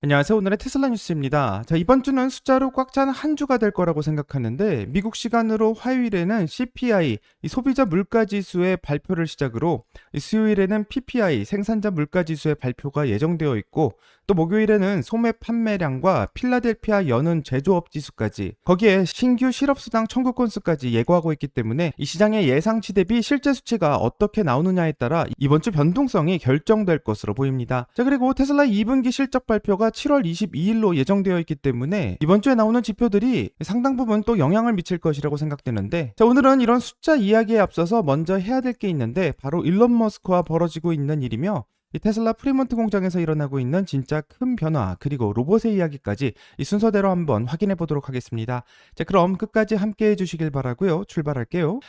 안녕하세요. 오늘의 테슬라 뉴스입니다. 자, 이번 주는 숫자로 꽉 찬 한 주가 될 거라고 생각하는데, 미국 시간으로 화요일에는 CPI, 이 소비자 물가 지수의 발표를 시작으로, 이 수요일에는 PPI, 생산자 물가 지수의 발표가 예정되어 있고, 또 목요일에는 소매 판매량과 필라델피아 연은 제조업 지수까지, 거기에 신규 실업수당 청구 건수까지 예고하고 있기 때문에 이 시장의 예상치 대비 실제 수치가 어떻게 나오느냐에 따라 이번 주 변동성이 결정될 것으로 보입니다. 자, 그리고 테슬라 2분기 실적 발표가 7월 22일로 예정되어 있기 때문에 이번 주에 나오는 지표들이 상당 부분 또 영향을 미칠 것이라고 생각되는데, 자, 오늘은 이런 숫자 이야기에 앞서서 먼저 해야 될 게 있는데, 바로 일론 머스크와 벌어지고 있는 일이며, 이 테슬라 프리몬트 공장에서 일어나고 있는 진짜 큰 변화, 그리고 로봇의 이야기까지 이 순서대로 한번 확인해 보도록 하겠습니다. 자, 그럼 끝까지 함께 해주시길 바라고요. 출발할게요.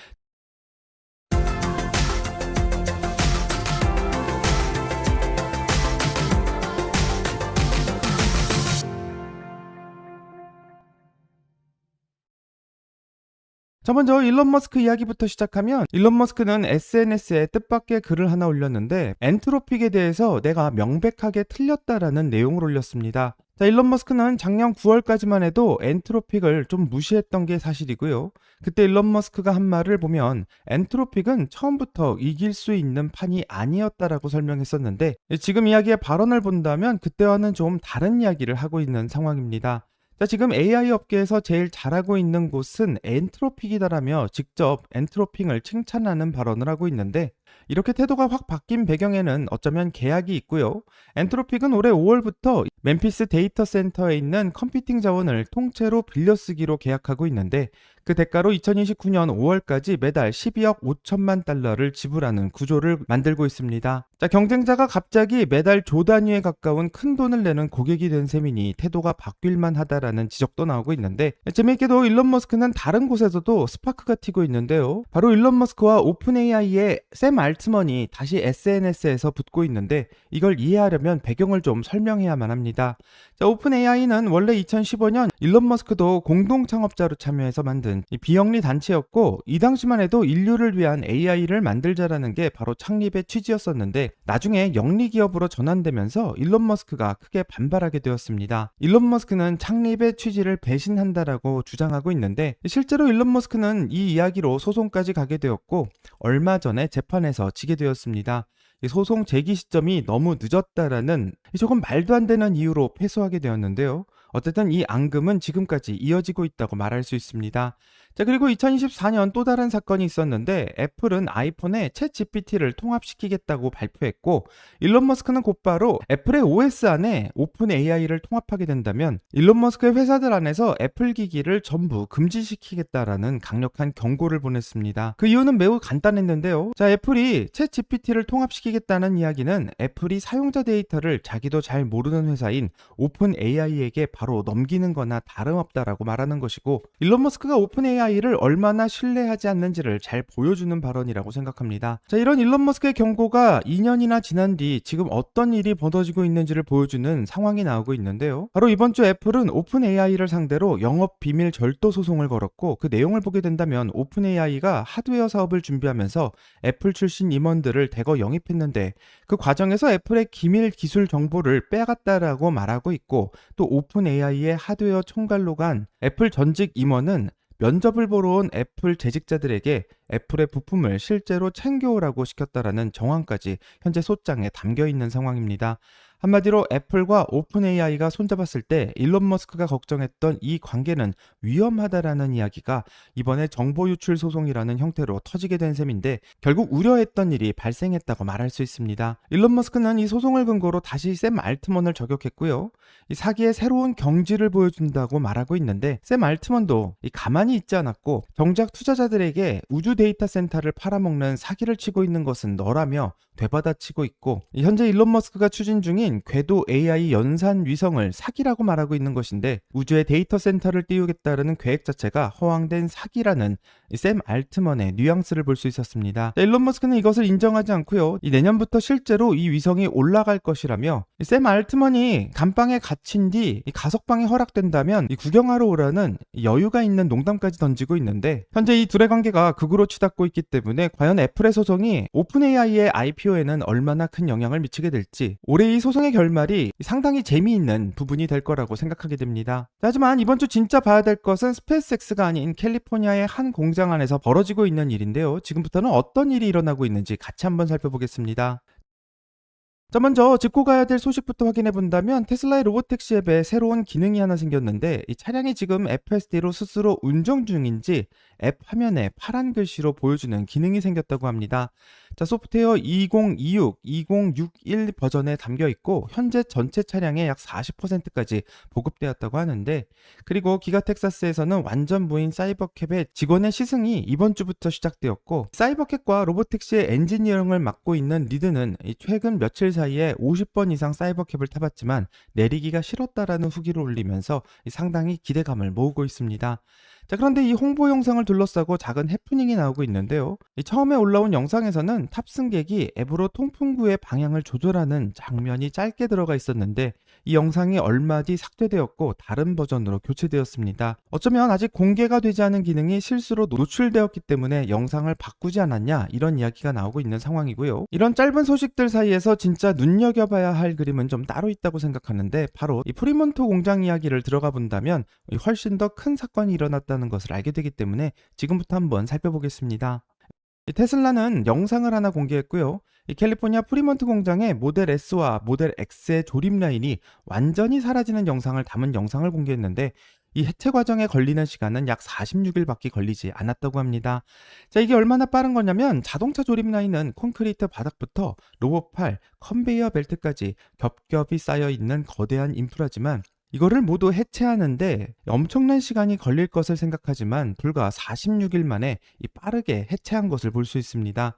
자, 먼저 일론 머스크 이야기부터 시작하면, 일론 머스크는 SNS에 뜻밖의 글을 하나 올렸는데, 엔트로픽에 대해서 내가 명백하게 틀렸다라는 내용을 올렸습니다. 자, 일론 머스크는 작년 9월까지만 해도 엔트로픽을 좀 무시했던 게 사실이고요. 그때 일론 머스크가 한 말을 보면 엔트로픽은 처음부터 이길 수 있는 판이 아니었다라고 설명했었는데, 지금 이야기의 발언을 본다면 그때와는 좀 다른 이야기를 하고 있는 상황입니다. 자, 지금 AI 업계에서 제일 잘하고 있는 곳은 엔트로픽이다라며 직접 엔트로픽을 칭찬하는 발언을 하고 있는데, 이렇게 태도가 확 바뀐 배경에는 어쩌면 계약이 있고요. 엔트로픽은 올해 5월부터 멤피스 데이터 센터에 있는 컴퓨팅 자원을 통째로 빌려 쓰기로 계약하고 있는데, 그 대가로 2029년 5월까지 매달 12억 5천만 달러를 지불하는 구조를 만들고 있습니다. 자, 경쟁자가 갑자기 매달 조 단위에 가까운 큰 돈을 내는 고객이 된 셈이니 태도가 바뀔만 하다라는 지적도 나오고 있는데, 재미있게도 일론 머스크는 다른 곳에서도 스파크가 튀고 있는데요. 바로 일론 머스크와 오픈 AI의 샘 알트먼이 다시 SNS에서 붙고 있는데, 이걸 이해하려면 배경을 좀 설명해야만 합니다. 자, 오픈 AI는 원래 2015년 일론 머스크도 공동 창업자로 참여해서 만든 이 비영리 단체였고, 이 당시만 해도 인류를 위한 AI를 만들자라는 게 바로 창립의 취지였었는데, 나중에 영리 기업으로 전환되면서 일론 머스크가 크게 반발하게 되었습니다. 일론 머스크는 창립의 취지를 배신한다라고 주장하고 있는데, 실제로 일론 머스크는 이 이야기로 소송까지 가게 되었고, 얼마 전에 재판에서 지게 되었습니다. 이 소송 제기 시점이 너무 늦었다라는 조금 말도 안 되는 이유로 패소하게 되었는데요. 어쨌든 이 앙금은 지금까지 이어지고 있다고 말할 수 있습니다. 자, 그리고 2024년 또 다른 사건이 있었는데, 애플은 아이폰에 챗 GPT를 통합시키겠다고 발표했고, 일론 머스크는 곧바로 애플의 OS 안에 오픈 AI를 통합하게 된다면 일론 머스크의 회사들 안에서 애플 기기를 전부 금지시키겠다라는 강력한 경고를 보냈습니다. 그 이유는 매우 간단했는데요. 자, 애플이 챗 GPT를 통합시키겠다는 이야기는 애플이 사용자 데이터를 자기도 잘 모르는 회사인 오픈 AI에게 바로 넘기는 거나 다름없다라고 말하는 것이고, 일론 머스크가 오픈 AI를 얼마나 신뢰하지 않는지를 잘 보여주는 발언이라고 생각합니다. 자, 이런 일론 머스크의 경고가 2년이나 지난 뒤 지금 어떤 일이 벌어지고 있는지를 보여주는 상황이 나오고 있는데요. 바로 이번 주 애플은 오픈 AI를 상대로 영업 비밀 절도 소송을 걸었고, 그 내용을 보게 된다면 오픈 AI가 하드웨어 사업을 준비하면서 애플 출신 임원들을 대거 영입했는데, 그 과정에서 애플의 기밀 기술 정보를 빼갔다라고 말하고 있고, 또 오픈 AI의 하드웨어 총괄로 간 애플 전직 임원은 면접을 보러 온 애플 재직자들에게 애플의 부품을 실제로 챙겨오라고 시켰다라는 정황까지 현재 소장에 담겨 있는 상황입니다. 한마디로 애플과 오픈 AI가 손잡았을 때 일론 머스크가 걱정했던 이 관계는 위험하다라는 이야기가 이번에 정보 유출 소송이라는 형태로 터지게 된 셈인데, 결국 우려했던 일이 발생했다고 말할 수 있습니다. 일론 머스크는 이 소송을 근거로 다시 샘 알트먼을 저격했고요. 이 사기의 새로운 경지를 보여준다고 말하고 있는데, 샘 알트먼도 가만히 있지 않았고, 정작 투자자들에게 우주 데이터 센터를 팔아먹는 사기를 치고 있는 것은 너라며 되받아치고 있고, 현재 일론 머스크가 추진 중인 궤도 AI 연산 위성을 사기라고 말하고 있는 것인데, 우주에 데이터 센터를 띄우겠다는 계획 자체가 허황된 사기라는 샘 알트먼의 뉘앙스를 볼 수 있었습니다. 일론 머스크는 이것을 인정하지 않고요, 내년부터 실제로 이 위성이 올라갈 것이라며, 샘 알트먼이 감방에 갇힌 뒤 가석방이 허락된다면 구경하러 오라는 여유가 있는 농담까지 던지고 있는데, 현재 이 둘의 관계가 극으로 치닫고 있기 때문에 과연 애플의 소송이 오픈 AI의 IPO에는 얼마나 큰 영향을 미치게 될지, 올해 이 소송 방송의 결말이 상당히 재미있는 부분이 될 거라고 생각하게 됩니다. 하지만 이번 주 진짜 봐야 될 것은 스페이스X가 아닌 캘리포니아의 한 공장 안에서 벌어지고 있는 일인데요. 지금부터는 어떤 일이 일어나고 있는지 같이 한번 살펴보겠습니다. 자, 먼저 짚고 가야 될 소식부터 확인해 본다면 테슬라의 로보택시 앱에 새로운 기능이 하나 생겼는데 이 차량이 지금 FSD로 스스로 운전 중인지 앱 화면에 파란 글씨로 보여주는 기능이 생겼다고 합니다. 자, 소프트웨어 2026, 2061 버전에 담겨 있고 현재 전체 차량의 약 40%까지 보급되었다고 하는데, 그리고 기가 텍사스에서는 완전 무인 사이버캡의 직원의 시승이 이번 주부터 시작되었고, 사이버캡과 로보택시의 엔지니어링을 맡고 있는 리드는 최근 며칠 사이에 50번 이상 사이버캡을 타봤지만 내리기가 싫었다라는 후기를 올리면서 상당히 기대감을 모으고 있습니다. 자, 그런데 이 홍보 영상을 둘러싸고 작은 해프닝이 나오고 있는데요. 처음에 올라온 영상에서는 탑승객이 앱으로 통풍구의 방향을 조절하는 장면이 짧게 들어가 있었는데 이 영상이 얼마 뒤 삭제되었고 다른 버전으로 교체되었습니다. 어쩌면 아직 공개가 되지 않은 기능이 실수로 노출되었기 때문에 영상을 바꾸지 않았냐, 이런 이야기가 나오고 있는 상황이고요. 이런 짧은 소식들 사이에서 진짜 눈여겨봐야 할 그림은 좀 따로 있다고 생각하는데, 바로 이 프리몬트 공장 이야기를 들어가 본다면 훨씬 더 큰 사건이 일어났다는 것을 알게 되기 때문에 지금부터 한번 살펴보겠습니다. 테슬라는 영상을 하나 공개했고요. 이 캘리포니아 프리몬트 공장의 모델 S와 모델 X의 조립 라인이 완전히 사라지는 영상을 담은 영상을 공개했는데, 이 해체 과정에 걸리는 시간은 약 46일밖에 걸리지 않았다고 합니다. 자, 이게 얼마나 빠른 거냐면 자동차 조립 라인은 콘크리트 바닥부터 로봇팔, 컨베이어 벨트까지 겹겹이 쌓여 있는 거대한 인프라지만 이거를 모두 해체하는데 엄청난 시간이 걸릴 것을 생각하지만 불과 46일 만에 빠르게 해체한 것을 볼 수 있습니다.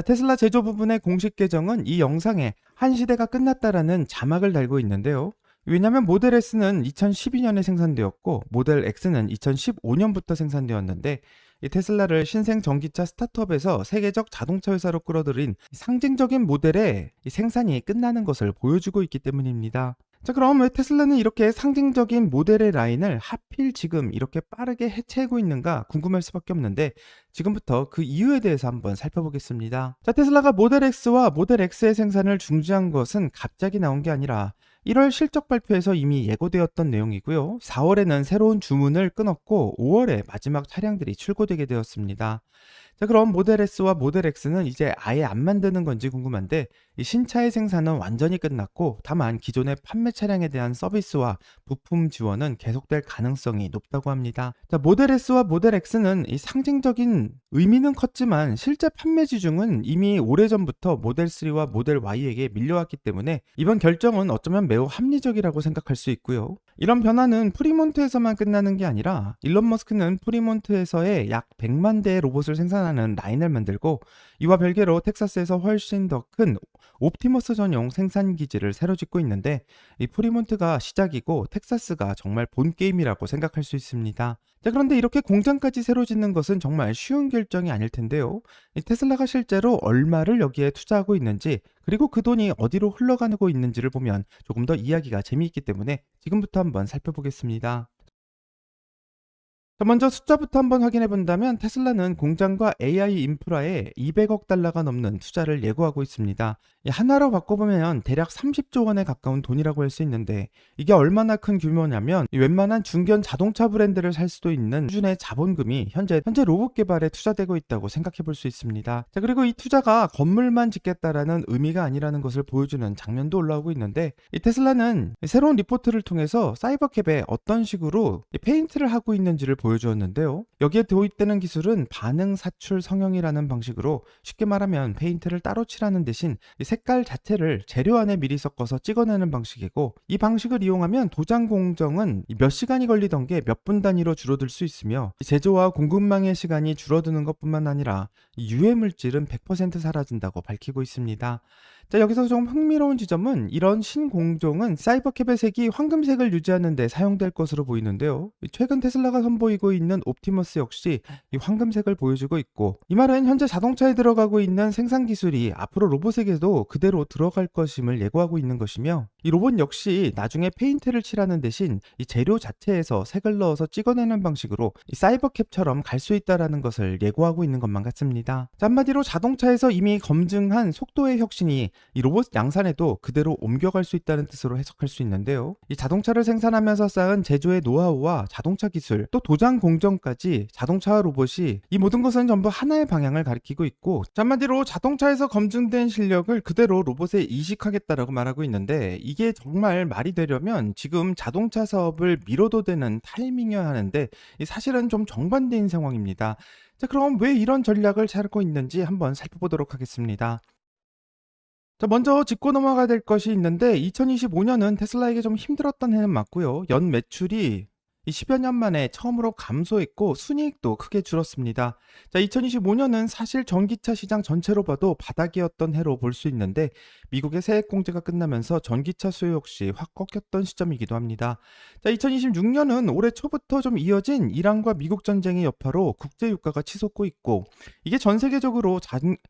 테슬라 제조 부분의 공식 계정은 이 영상에 한 시대가 끝났다라는 자막을 달고 있는데요. 왜냐하면 모델 S는 2012년에 생산되었고 모델 X는 2015년부터 생산되었는데, 이 테슬라를 신생 전기차 스타트업에서 세계적 자동차 회사로 끌어들인 상징적인 모델의 생산이 끝나는 것을 보여주고 있기 때문입니다. 자, 그럼 왜 테슬라는 이렇게 상징적인 모델의 라인을 하필 지금 이렇게 빠르게 해체하고 있는가 궁금할 수밖에 없는데, 지금부터 그 이유에 대해서 한번 살펴보겠습니다. 자, 테슬라가 모델 X와 모델 X의 생산을 중지한 것은 갑자기 나온 게 아니라 1월 실적 발표에서 이미 예고되었던 내용이고요. 4월에는 새로운 주문을 끊었고 5월에 마지막 차량들이 출고되게 되었습니다. 자, 그럼 모델 S와 모델 X는 이제 아예 안 만드는 건지 궁금한데, 이 신차의 생산은 완전히 끝났고 다만 기존의 판매 차량에 대한 서비스와 부품 지원은 계속될 가능성이 높다고 합니다. 자, 모델 S와 모델 X는 이 상징적인 의미는 컸지만 실제 판매 지중은 이미 오래전부터 모델 3와 모델 Y에게 밀려왔기 때문에 이번 결정은 어쩌면 매우 합리적이라고 생각할 수 있고요. 이런 변화는 프리몬트에서만 끝나는 게 아니라 일론 머스크는 프리몬트에서의 약 100만 대의 로봇을 생산하는 라인을 만들고, 이와 별개로 텍사스에서 훨씬 더 큰 옵티머스 전용 생산 기지를 새로 짓고 있는데, 이 프리몬트가 시작이고 텍사스가 정말 본 게임이라고 생각할 수 있습니다. 자, 그런데 이렇게 공장까지 새로 짓는 것은 정말 쉬운 결정이 아닐 텐데요. 이 테슬라가 실제로 얼마를 여기에 투자하고 있는지, 그리고 그 돈이 어디로 흘러가고 있는지를 보면 조금 더 이야기가 재미있기 때문에 지금부터 한번 살펴보겠습니다. 자, 먼저 숫자부터 한번 확인해 본다면 테슬라는 공장과 AI 인프라에 200억 달러가 넘는 투자를 예고하고 있습니다. 하나로 바꿔보면 대략 30조 원에 가까운 돈이라고 할 수 있는데, 이게 얼마나 큰 규모냐면 웬만한 중견 자동차 브랜드를 살 수도 있는 수준의 자본금이 현재 로봇 개발에 투자되고 있다고 생각해 볼 수 있습니다. 자, 그리고 이 투자가 건물만 짓겠다라는 의미가 아니라는 것을 보여주는 장면도 올라오고 있는데, 이 테슬라는 새로운 리포트를 통해서 사이버캡에 어떤 식으로 페인트를 하고 있는지를 보여주었는데요. 여기에 도입되는 기술은 반응 사출 성형이라는 방식으로, 쉽게 말하면 페인트를 따로 칠하는 대신 이 색깔 자체를 재료 안에 미리 섞어서 찍어내는 방식이고, 이 방식을 이용하면 도장 공정은 몇 시간이 걸리던 게 몇 분 단위로 줄어들 수 있으며, 제조와 공급망의 시간이 줄어드는 것뿐만 아니라 유해 물질은 100% 사라진다고 밝히고 있습니다. 자, 여기서 좀 흥미로운 지점은 이런 신공종은 사이버캡의 색이 황금색을 유지하는 데 사용될 것으로 보이는데요. 최근 테슬라가 선보이고 있는 옵티머스 역시 이 황금색을 보여주고 있고, 이 말은 현재 자동차에 들어가고 있는 생산 기술이 앞으로 로봇에게도 그대로 들어갈 것임을 예고하고 있는 것이며, 이 로봇 역시 나중에 페인트를 칠하는 대신 이 재료 자체에서 색을 넣어서 찍어내는 방식으로 이 사이버캡처럼 갈 수 있다라는 것을 예고하고 있는 것만 같습니다. 자, 한마디로 자동차에서 이미 검증한 속도의 혁신이 이 로봇 양산에도 그대로 옮겨갈 수 있다는 뜻으로 해석할 수 있는데요. 이 자동차를 생산하면서 쌓은 제조의 노하우와 자동차 기술, 또 도장 공정까지 자동차와 로봇이 이 모든 것은 전부 하나의 방향을 가리키고 있고, 자, 한마디로 자동차에서 검증된 실력을 그대로 로봇에 이식하겠다라고 말하고 있는데, 이게 정말 말이 되려면 지금 자동차 사업을 미뤄도 되는 타이밍이어야 하는데 이 사실은 좀 정반대인 상황입니다. 자, 그럼 왜 이런 전략을 찾고 있는지 한번 살펴보도록 하겠습니다. 자, 먼저 짚고 넘어가야 될 것이 있는데 2025년은 테슬라에게 좀 힘들었던 해는 맞고요. 연 매출이 이 10여 년 만에 처음으로 감소했고 순이익도 크게 줄었습니다. 자, 2025년은 사실 전기차 시장 전체로 봐도 바닥이었던 해로 볼 수 있는데 미국의 세액 공제가 끝나면서 전기차 수요 역시 확 꺾였던 시점이기도 합니다. 자, 2026년은 올해 초부터 좀 이어진 이란과 미국 전쟁의 여파로 국제 유가가 치솟고 있고 이게 전 세계적으로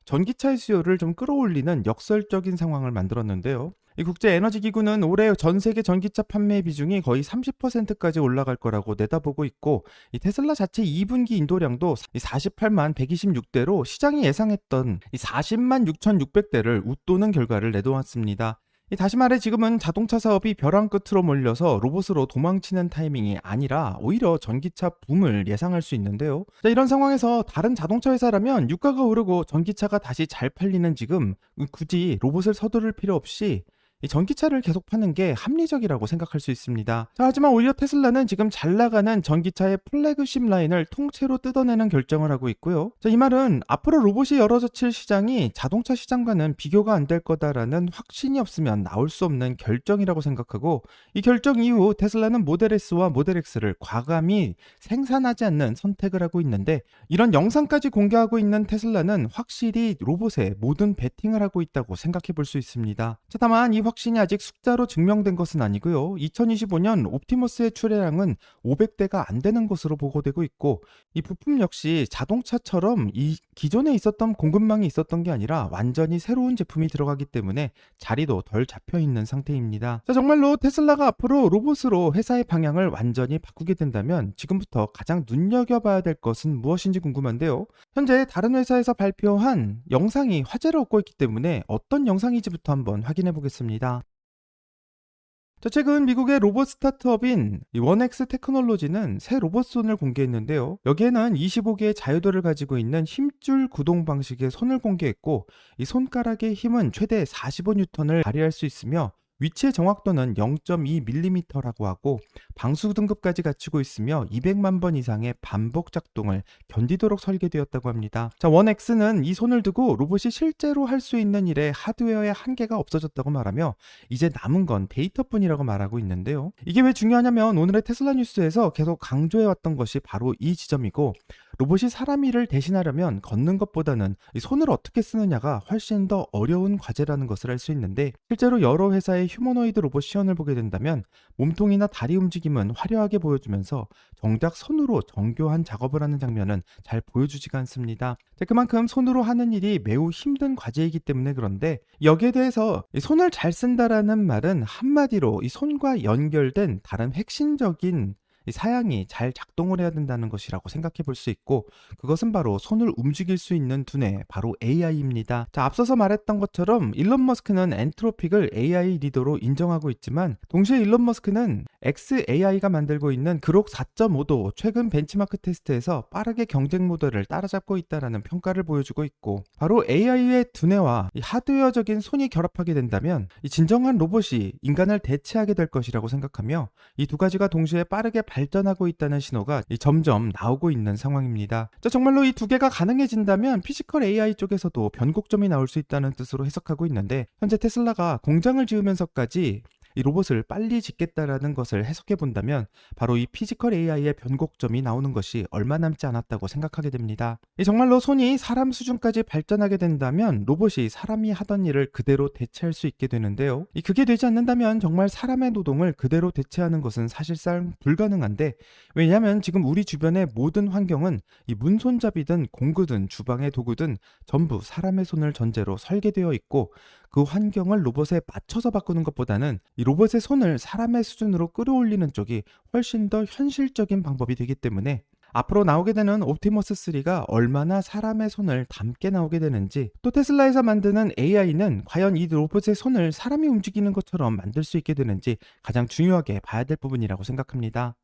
전기차의 수요를 좀 끌어올리는 역설적인 상황을 만들었는데요. 이 국제에너지기구는 올해 전 세계 전기차 판매 비중이 거의 30%까지 올라갈 거라고 내다보고 있고 이 테슬라 자체 2분기 인도량도 48만 126대로 시장이 예상했던 40만 6,600대를 웃도는 결과를 내놓았습니다. 다시 말해 지금은 자동차 사업이 벼랑 끝으로 몰려서 로봇으로 도망치는 타이밍이 아니라 오히려 전기차 붐을 예상할 수 있는데요. 자, 이런 상황에서 다른 자동차 회사라면 유가가 오르고 전기차가 다시 잘 팔리는 지금 굳이 로봇을 서두를 필요 없이 이 전기차를 계속 파는 게 합리적이라고 생각할 수 있습니다. 자, 하지만 오히려 테슬라는 지금 잘 나가는 전기차의 플래그십 라인을 통째로 뜯어내는 결정을 하고 있고요. 자, 이 말은 앞으로 로봇이 열어젖힐 시장이 자동차 시장과는 비교가 안 될 거다라는 확신이 없으면 나올 수 없는 결정이라고 생각하고 이 결정 이후 테슬라는 모델 S와 모델 X를 과감히 생산하지 않는 선택을 하고 있는데 이런 영상까지 공개하고 있는 테슬라는 확실히 로봇에 모든 베팅을 하고 있다고 생각해 볼 수 있습니다. 자, 다만 이 확신이 아직 숫자로 증명된 것은 아니고요. 2025년 옵티머스의 출하량은 500대가 안 되는 것으로 보고되고 있고 이 부품 역시 자동차처럼 이 기존에 있었던 공급망이 있었던 게 아니라 완전히 새로운 제품이 들어가기 때문에 자리도 덜 잡혀 있는 상태입니다. 자, 정말로 테슬라가 앞으로 로봇으로 회사의 방향을 완전히 바꾸게 된다면 지금부터 가장 눈여겨봐야 될 것은 무엇인지 궁금한데요. 현재 다른 회사에서 발표한 영상이 화제를 얻고 있기 때문에 어떤 영상인지부터 한번 확인해 보겠습니다. 자, 최근 미국의 로봇 스타트업인 이 원엑스 테크놀로지는 새 로봇손을 공개했는데요. 여기에는 25개의 자유도를 가지고 있는 힘줄 구동 방식의 손을 공개했고 이 손가락의 힘은 최대 45N을 발휘할 수 있으며 위치의 정확도는 0.2mm라고 하고 방수 등급까지 갖추고 있으며 200만 번 이상의 반복 작동을 견디도록 설계되었다고 합니다. 자, 원X는 이 손을 두고 로봇이 실제로 할 수 있는 일에 하드웨어의 한계가 없어졌다고 말하며 이제 남은 건 데이터뿐이라고 말하고 있는데요. 이게 왜 중요하냐면 오늘의 테슬라 뉴스에서 계속 강조해왔던 것이 바로 이 지점이고 로봇이 사람 일을 대신하려면 걷는 것보다는 이 손을 어떻게 쓰느냐가 훨씬 더 어려운 과제라는 것을 알 수 있는데 실제로 여러 회사의 휴머노이드 로봇 시연을 보게 된다면 몸통이나 다리 움직임은 화려하게 보여주면서 정작 손으로 정교한 작업을 하는 장면은 잘 보여주지가 않습니다. 그만큼 손으로 하는 일이 매우 힘든 과제이기 때문에 그런데 여기에 대해서 이 손을 잘 쓴다라는 말은 한마디로 이 손과 연결된 다른 핵심적인 이 사양이 잘 작동을 해야 된다는 것이라고 생각해 볼 수 있고 그것은 바로 손을 움직일 수 있는 두뇌, 바로 AI입니다. 자, 앞서서 말했던 것처럼 일론 머스크는 엔트로픽을 AI 리더로 인정하고 있지만 동시에 일론 머스크는 XAI가 만들고 있는 그록 4.5도 최근 벤치마크 테스트에서 빠르게 경쟁 모델을 따라잡고 있다는 평가를 보여주고 있고 바로 AI의 두뇌와 이 하드웨어적인 손이 결합하게 된다면 이 진정한 로봇이 인간을 대체하게 될 것이라고 생각하며 이 두 가지가 동시에 빠르게 발전하고 있다는 신호가 점점 나오고 있는 상황입니다. 자, 정말로 이 두 개가 가능해진다면 피지컬 AI 쪽에서도 변곡점이 나올 수 있다는 뜻으로 해석하고 있는데 현재 테슬라가 공장을 지으면서까지 이 로봇을 빨리 짓겠다라는 것을 해석해 본다면 바로 이 피지컬 AI의 변곡점이 나오는 것이 얼마 남지 않았다고 생각하게 됩니다. 정말로 손이 사람 수준까지 발전하게 된다면 로봇이 사람이 하던 일을 그대로 대체할 수 있게 되는데요. 그게 되지 않는다면 정말 사람의 노동을 그대로 대체하는 것은 사실상 불가능한데 왜냐하면 지금 우리 주변의 모든 환경은 이 문손잡이든 공구든 주방의 도구든 전부 사람의 손을 전제로 설계되어 있고 그 환경을 로봇에 맞춰서 바꾸는 것보다는 이 로봇의 손을 사람의 수준으로 끌어올리는 쪽이 훨씬 더 현실적인 방법이 되기 때문에 앞으로 나오게 되는 옵티머스 3가 얼마나 사람의 손을 닮게 나오게 되는지, 또 테슬라에서 만드는 AI는 과연 이 로봇의 손을 사람이 움직이는 것처럼 만들 수 있게 되는지 가장 중요하게 봐야 될 부분이라고 생각합니다.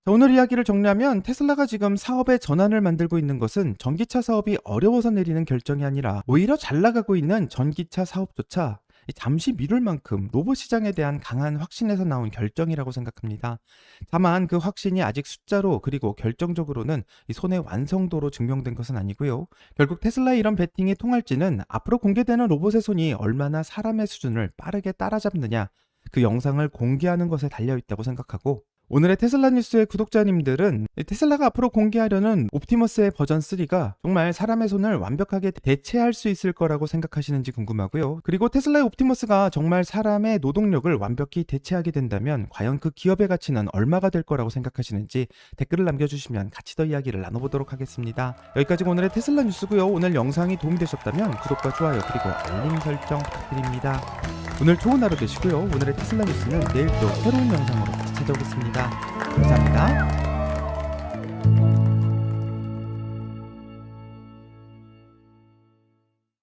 자, 오늘 이야기를 정리하면 테슬라가 지금 사업의 전환을 만들고 있는 것은 전기차 사업이 어려워서 내리는 결정이 아니라 오히려 잘 나가고 있는 전기차 사업조차 잠시 미룰 만큼 로봇 시장에 대한 강한 확신에서 나온 결정이라고 생각합니다. 다만 그 확신이 아직 숫자로 그리고 결정적으로는 이 손의 완성도로 증명된 것은 아니고요. 결국 테슬라의 이런 베팅이 통할지는 앞으로 공개되는 로봇의 손이 얼마나 사람의 수준을 빠르게 따라잡느냐, 그 영상을 공개하는 것에 달려있다고 생각하고, 오늘의 테슬라 뉴스의 구독자님들은 테슬라가 앞으로 공개하려는 옵티머스의 버전 3가 정말 사람의 손을 완벽하게 대체할 수 있을 거라고 생각하시는지 궁금하고요. 그리고 테슬라의 옵티머스가 정말 사람의 노동력을 완벽히 대체하게 된다면 과연 그 기업의 가치는 얼마가 될 거라고 생각하시는지 댓글을 남겨주시면 같이 더 이야기를 나눠보도록 하겠습니다. 여기까지 오늘의 테슬라 뉴스고요. 오늘 영상이 도움이 되셨다면 구독과 좋아요 그리고 알림 설정 부탁드립니다. 오늘 좋은 하루 되시고요. 오늘의 테슬라 뉴스는 내일 또 새로운 영상으로 다시 찾아오겠습니다. 감사합니다.